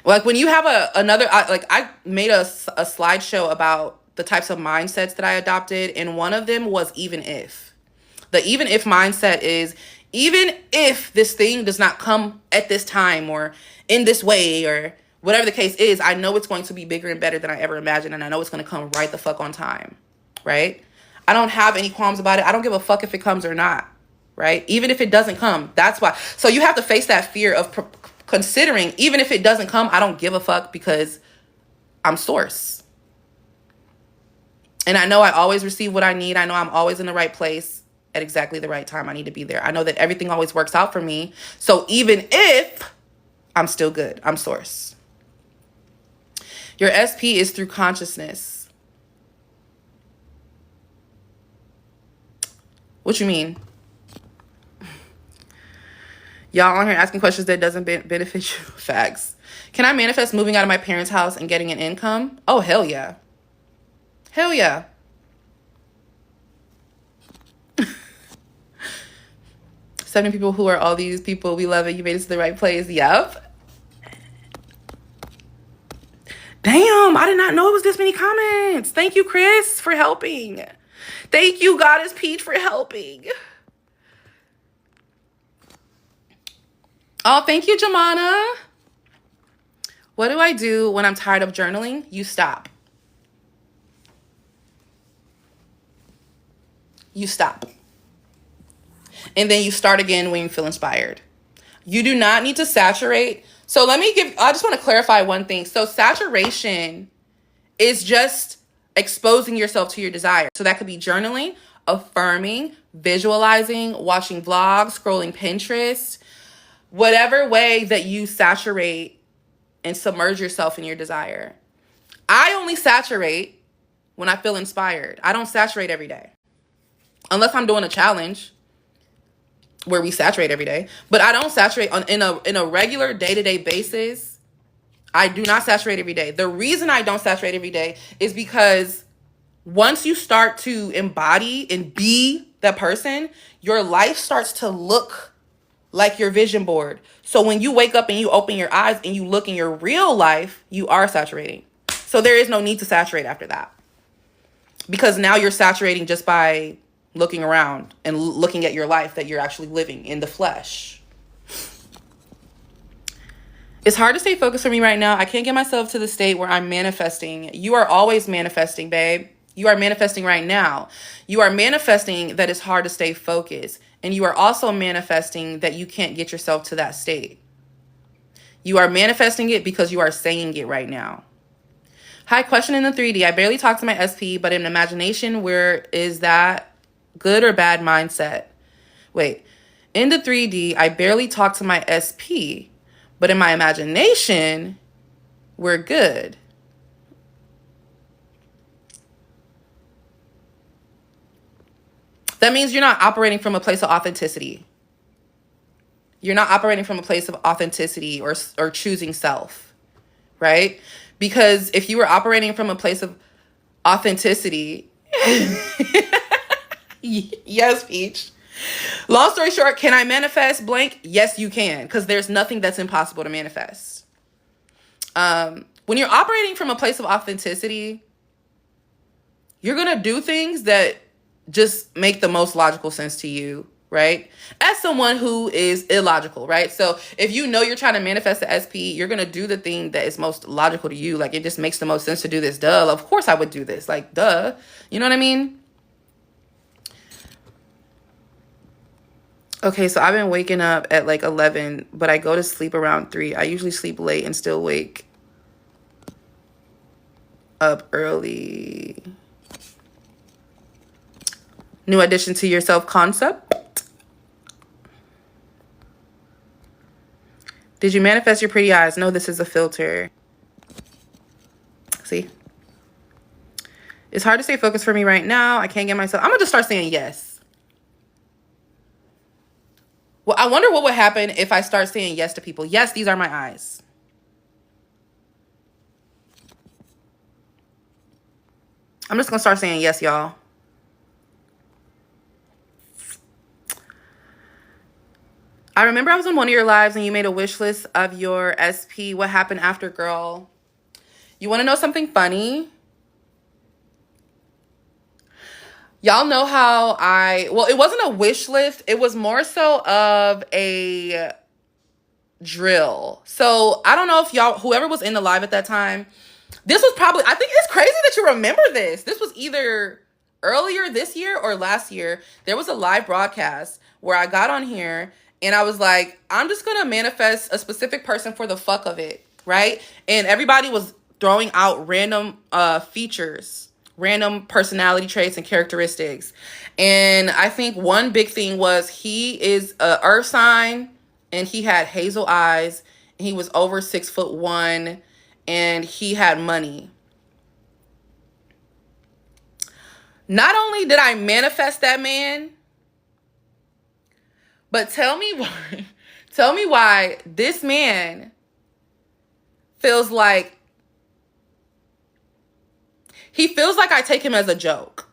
Like, when you have I made a slideshow about the types of mindsets that I adopted, and one of them was even if. The even if mindset is, even if this thing does not come at this time or in this way or whatever the case is, I know it's going to be bigger and better than I ever imagined, and I know it's going to come right the fuck on time, right? I don't have any qualms about it. I don't give a fuck if it comes or not, right? Even if it doesn't come, that's why. So you have to face that fear of considering, even if it doesn't come, I don't give a fuck because I'm source. And I know I always receive what I need. I know I'm always in the right place at exactly the right time I need to be there. I know that everything always works out for me. So even if, I'm still good, I'm source. Your SP is through consciousness. What you mean? Y'all on here asking questions that doesn't benefit you. Facts. Can I manifest moving out of my parents' house and getting an income? Oh, hell yeah. Hell yeah. Seven people who are all these people. We love it. You made it to the right place. Yep. Damn, I did not know it was this many comments. Thank you, Chris, for helping. Thank you, Goddess Peach, for helping. Oh, thank you, Jamana. What do I do when I'm tired of journaling? You stop. You stop. And then you start again when you feel inspired. You do not need to saturate. So I just want to clarify one thing. So saturation is just exposing yourself to your desire. So that could be journaling, affirming, visualizing, watching vlogs, scrolling Pinterest, whatever way that you saturate and submerge yourself in your desire. I only saturate when I feel inspired. I don't saturate every day. Unless I'm doing a challenge where we saturate every day. But I don't saturate in a regular day-to-day basis. I do not saturate every day. The reason I don't saturate every day is because once you start to embody and be that person, your life starts to look like your vision board. So when you wake up and you open your eyes and you look in your real life, you are saturating. So there is no need to saturate after that. Because now you're saturating just by looking around and looking at your life that you're actually living in the flesh. It's hard to stay focused for me right now. I can't get myself to the state where I'm manifesting. You are always manifesting, babe. You are manifesting right now. You are manifesting that it's hard to stay focused. And you are also manifesting that you can't get yourself to that state. You are manifesting it because you are saying it right now. Hi, question in the 3D. I barely talk to my SP, but in imagination, where is that good or bad mindset? Wait, in the 3D, I barely talk to my SP, but in my imagination, we're good. That means you're not operating from a place of authenticity. You're not operating from a place of authenticity or choosing self, right? Because if you were operating from a place of authenticity, yes, Peach. Long story short, can I manifest blank? Yes, you can, because there's nothing that's impossible to manifest. When you're operating from a place of authenticity, you're going to do things that just make the most logical sense to you, right? As someone who is illogical, right? So if you know you're trying to manifest the SP, you're going to do the thing that is most logical to you. Like, it just makes the most sense to do this. Duh. Of course I would do this. Like, duh. You know what I mean? Okay, so I've been waking up at like 11, but I go to sleep around 3. I usually sleep late and still wake up early. New addition to your self-concept. Did you manifest your pretty eyes? No, this is a filter. See? It's hard to stay focused for me right now. I can't get myself. I'm going to just start saying yes. Well, I wonder what would happen if I start saying yes to people. Yes, these are my eyes. I'm just going to start saying yes, y'all. I remember I was on one of your lives and you made a wish list of your SP. What happened after, girl? You want to know something funny? Y'all know how well, it wasn't a wish list. It was more so of a drill. So I don't know if y'all, whoever was in the live at that time, this was probably, I think it's crazy that you remember this. This was either earlier this year or last year. There was a live broadcast where I got on here and I was like, I'm just going to manifest a specific person for the fuck of it, right? And everybody was throwing out random features, random personality traits and characteristics. And I think one big thing was he is a earth sign and he had hazel eyes and he was over 6'1" and he had money. Not only did I manifest that man, but tell me why this man feels like I take him as a joke,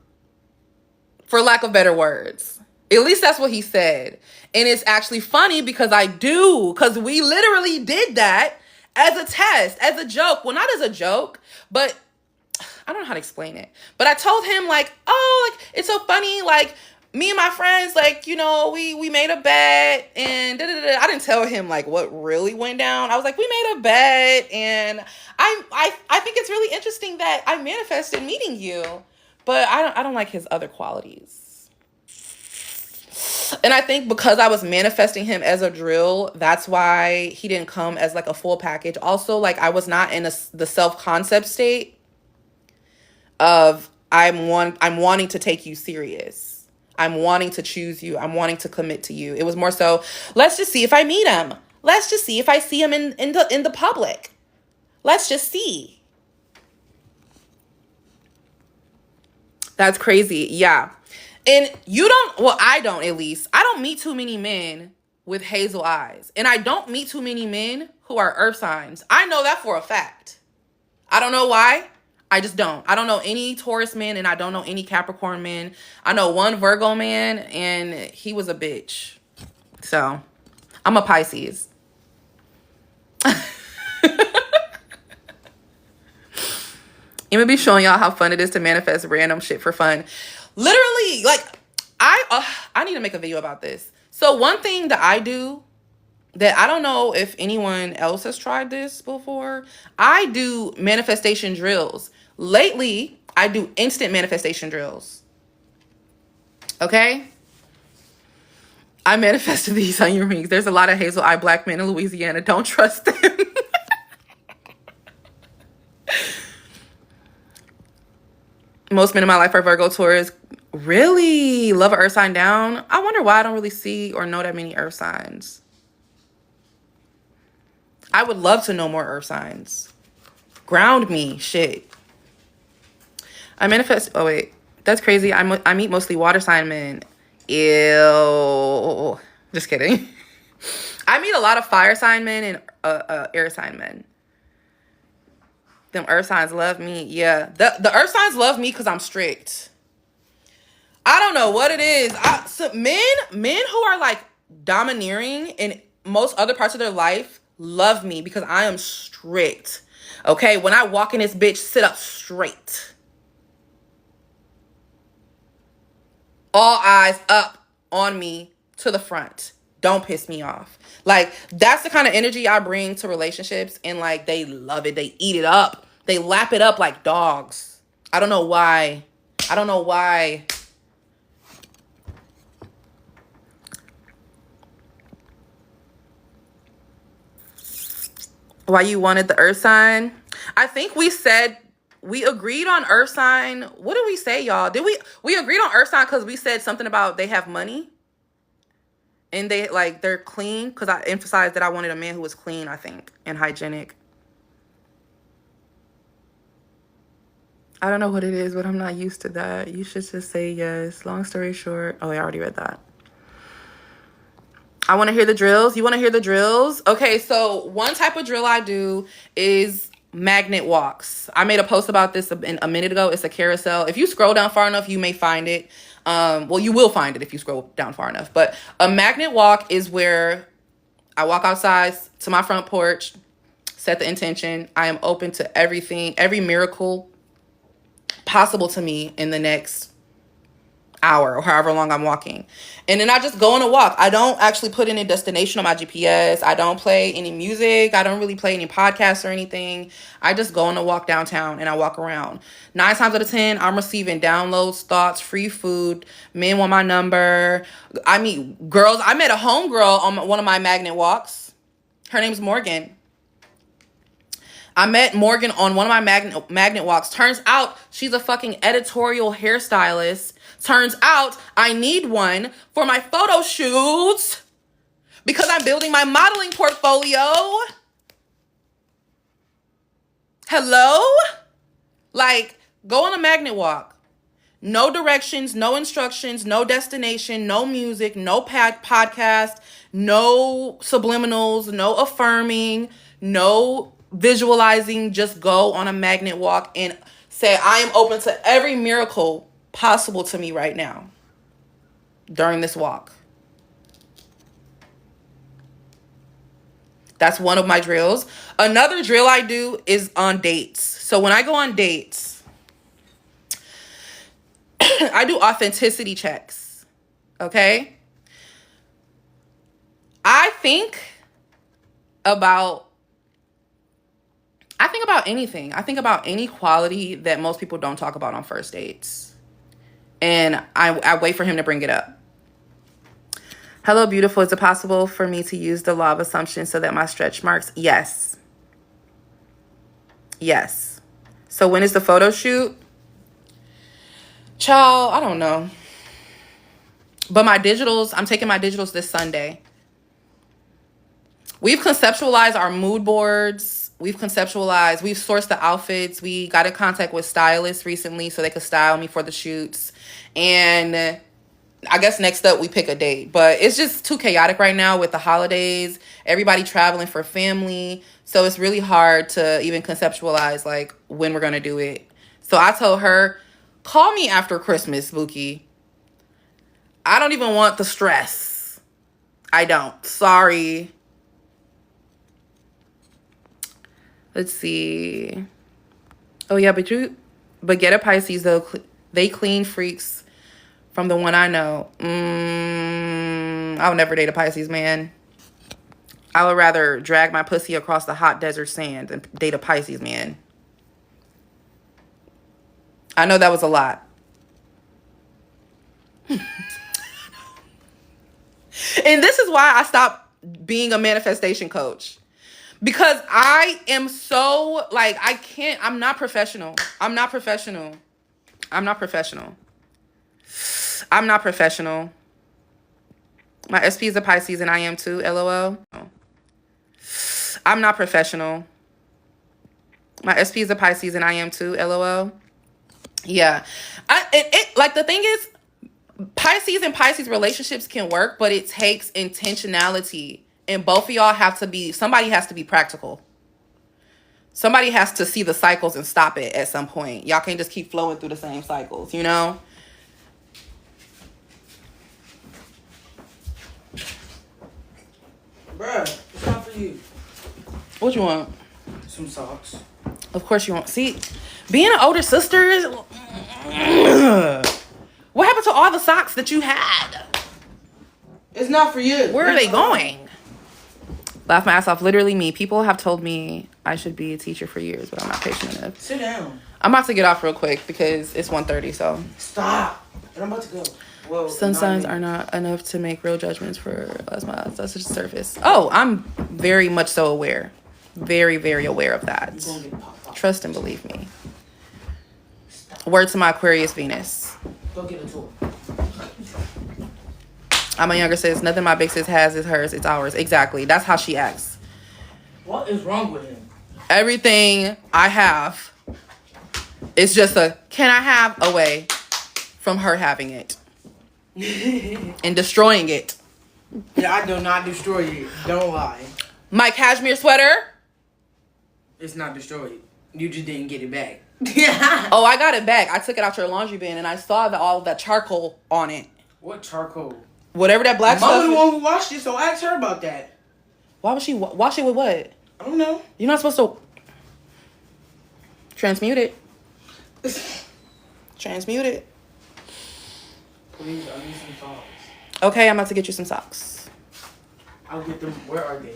for lack of better words. At least that's what he said. And it's actually funny because because we literally did that as a test, as a joke. Well, not as a joke, but I don't know how to explain it. But I told him like, oh, like it's so funny, like me and my friends, like, you know, we made a bet and da-da-da. I didn't tell him like what really went down. I was like, we made a bet and I think it's really interesting that I manifested meeting you, but I don't like his other qualities. And I think because I was manifesting him as a drill, that's why he didn't come as like a full package. Also, like I was not in the self-concept state of I'm wanting to take you serious. I'm wanting to choose you. I'm wanting to commit to you. It was more so, let's just see if I meet him. Let's just see if I see him in the public. Let's just see. That's crazy. Yeah. And I don't, at least. I don't meet too many men with hazel eyes. And I don't meet too many men who are earth signs. I know that for a fact. I don't know why. I just don't. I don't know any Taurus men and I don't know any Capricorn men. I know one Virgo man and he was a bitch. So, I'm a Pisces. I'm gonna be showing y'all how fun it is to manifest random shit for fun. Literally, like, I need to make a video about this. So one thing that I do that I don't know if anyone else has tried this before, I do manifestation drills. Lately, I do instant manifestation drills. Okay? I manifested these on your rings. There's a lot of hazel eye black men in Louisiana. Don't trust them. Most men in my life are Virgo, Taurus. Really? Love an earth sign down? I wonder why I don't really see or know that many earth signs. I would love to know more earth signs. Ground me. Shit. I manifest. Oh, wait. That's crazy. I meet mostly water sign men. Ew. Just kidding. I meet a lot of fire sign men and air sign men. Them earth signs love me. Yeah. The earth signs love me because I'm strict. I don't know what it is. So men who are like domineering in most other parts of their life love me because I am strict. Okay? When I walk in this bitch, sit up straight. All eyes up on me to the front. Don't piss me off. Like, that's the kind of energy I bring to relationships. And, like, they love it. They eat it up. They lap it up like dogs. I don't know why. I don't know why. Why you wanted the earth sign? I think we agreed on earth sign. What did we say, y'all? Did we agreed on earth sign because we said something about they have money? And they're clean, because I emphasized that I wanted a man who was clean, I think, and hygienic. I don't know what it is, but I'm not used to that. You should just say yes. Long story short. Oh, I already read that. I want to hear the drills. You want to hear the drills? Okay, so one type of drill I do is magnet walks. I made a post about this a minute ago. It's a carousel. If you scroll down far enough, you may find it. Well, you will find it if you scroll down far enough. But a magnet walk is where I walk outside to my front porch, set the intention. I am open to everything, every miracle possible to me in the next hour or however long I'm walking. And then I just go on a walk. I don't actually put any destination on my GPS. I don't play any music. I don't really play any podcasts or anything. I just go on a walk downtown and I walk around. 9 times out of 10, I'm receiving downloads, thoughts, free food. Men want my number. I meet girls. I met a homegirl on one of my magnet walks. Her name's Morgan. I met Morgan on one of my magnet walks. Turns out she's a fucking editorial hairstylist. Turns out I need one for my photo shoots because I'm building my modeling portfolio. Hello? Like, go on a magnet walk. No directions, no instructions, no destination, no music, no podcast, no subliminals, no affirming, no visualizing. Just go on a magnet walk and say, I am open to every miracle possible to me right now during this walk. That's one of my drills. Another drill I do is on dates. So when I go on dates, I do authenticity checks. Okay? I think about anything. I think about any quality that most people don't talk about on first dates. And I wait for him to bring it up. Hello, beautiful. Is it possible for me to use the law of assumption so that my stretch marks? Yes. Yes. So when is the photo shoot? Child, I don't know. But my digitals, I'm taking my digitals this Sunday. We've conceptualized our mood boards. We've sourced the outfits. We got in contact with stylists recently so they could style me for the shoots. And I guess next up we pick a date. But it's just too chaotic right now with the holidays. Everybody traveling for family. So it's really hard to even conceptualize like when we're going to do it. So I told her, call me after Christmas, Bookie. I don't even want the stress. I don't. Sorry. Let's see. Oh, yeah, but get a Pisces, though. They clean freaks from the one I know. I would never date a Pisces, man. I would rather drag my pussy across the hot desert sand than date a Pisces, man. I know that was a lot. And this is why I stopped being a manifestation coach. Because I am so, like, I'm not professional. I'm not professional. My SP is a Pisces and I am too, LOL. I'm not professional. My SP is a Pisces and I am too, LOL. Yeah. Like, the thing is, Pisces and Pisces relationships can work, but it takes intentionality. And both of y'all somebody has to be practical. Somebody has to see the cycles and stop it at some point. Y'all can't just keep flowing through the same cycles, you know? Bruh, it's not for you. What you want? Some socks. Of course you want. See, being an older sister is... What happened to all the socks that you had? It's not for you. Where are they going? Laugh my ass off. Literally me. People have told me I should be a teacher for years, but I'm not patient enough. Sit down. I'm about to get off real quick because it's 1:30, so. Stop. And I'm about to go. Well, sun signs are not enough to make real judgments for us. That's just surface. Oh, I'm very much so aware. Very, very aware of that. Trust and believe me. Stop. Word to my Aquarius Venus. Go get a tour. I'm a younger sis. Nothing my big sis has is hers. It's ours. Exactly. That's how she acts. What is wrong with him? Everything I have is just can I have away from her having it and destroying it. Yeah, I do not destroy it. Don't lie. My cashmere sweater. It's not destroyed. You just didn't get it back. Oh, I got it back. I took it out your laundry bin and I saw all that charcoal on it. What charcoal? Whatever that black Mama stuff. the one who washed it, so ask her about that. Why would she wash it with what? I don't know. You're not supposed to transmute it. Transmute it. Please, I need some socks. Okay, I'm about to get you some socks. I'll get them. Where are they?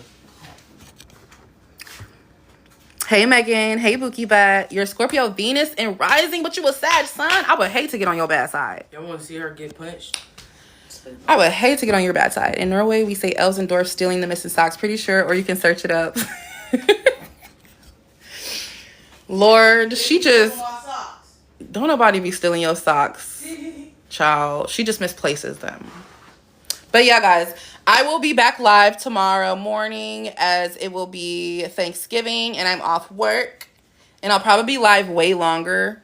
Hey, Megan. Hey, Bookie Bat. You're Scorpio Venus and rising, but you a Sag, son. I would hate to get on your bad side. Y'all want to see her get punched? I would hate to get on your bad side. In Norway, we say Elsendorf stealing the missing socks. Pretty sure, or you can search it up. Lord, she just... Don't nobody be stealing your socks. Child, she just misplaces them. But yeah, guys, I will be back live tomorrow morning as it will be Thanksgiving and I'm off work. And I'll probably be live way longer.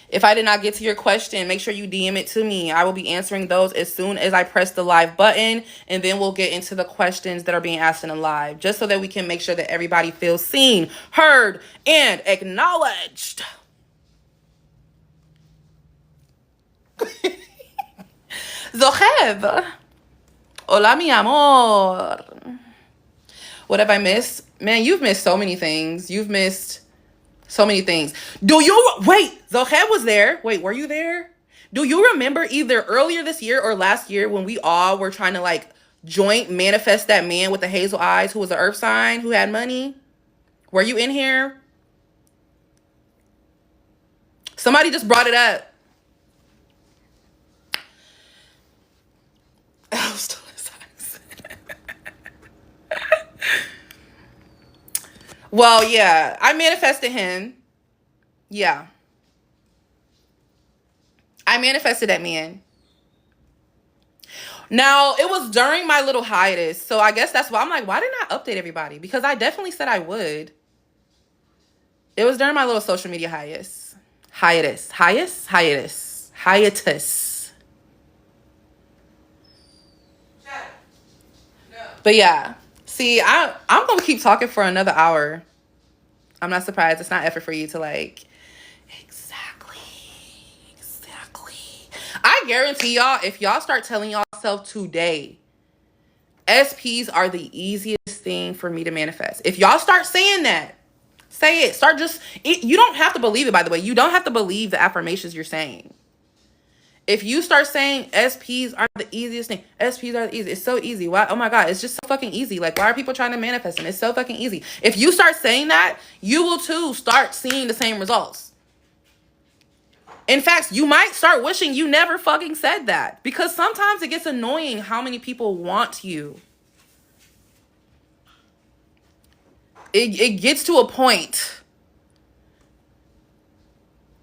If I did not get to your question, make sure you DM it to me. I will be answering those as soon as I press the live button. And then we'll get into the questions that are being asked in the live. Just so that we can make sure that everybody feels seen, heard, and acknowledged. Zoheb. Hola, mi amor. What have I missed? Man, you've missed so many things. You've missed so many things. Wait, Zoheb was there. Wait, were you there? Do you remember either earlier this year or last year when we all were trying to like joint manifest that man with the hazel eyes who was an earth sign who had money? Were you in here? Somebody just brought it up. Oh, still sucks. Well, yeah, I manifested him. Yeah. I manifested that man. Now, it was during my little hiatus. So I guess that's why I'm like, why didn't I update everybody? Because I definitely said I would. It was during my little social media hiatus. Hiatus. But yeah, see, I'm going to keep talking for another hour. I'm not surprised. It's not effort for you to like, exactly. I guarantee y'all, if y'all start telling yourself today, SPs are the easiest thing for me to manifest. If y'all start saying that, say it. You don't have to believe it, by the way. You don't have to believe the affirmations you're saying. If you start saying SPs are the easiest thing, SPs are the easiest. It's so easy. Why? Oh my God, it's just so fucking easy. Like, why are people trying to manifest them? It's so fucking easy. If you start saying that, you will too start seeing the same results. In fact, you might start wishing you never fucking said that because sometimes it gets annoying how many people want you. It gets to a point,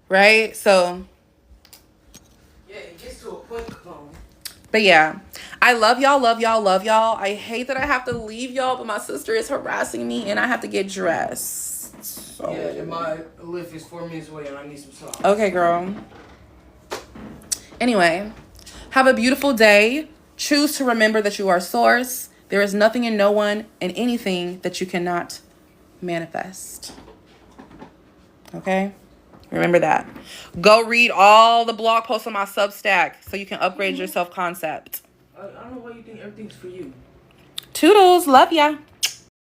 right? So... Yeah, it gets to a point. But yeah, I love y'all. I hate that I have to leave y'all, but my sister is harassing me and I have to get dressed. So. Yeah, and my lift is 4 minutes away and I need some socks. Okay, girl. Anyway, have a beautiful day. Choose to remember that you are source. There is nothing in no one and anything that you cannot manifest. Okay? Remember that. Go read all the blog posts on my Substack so you can upgrade your self-concept. I don't know why you think everything's for you. Toodles. Love ya.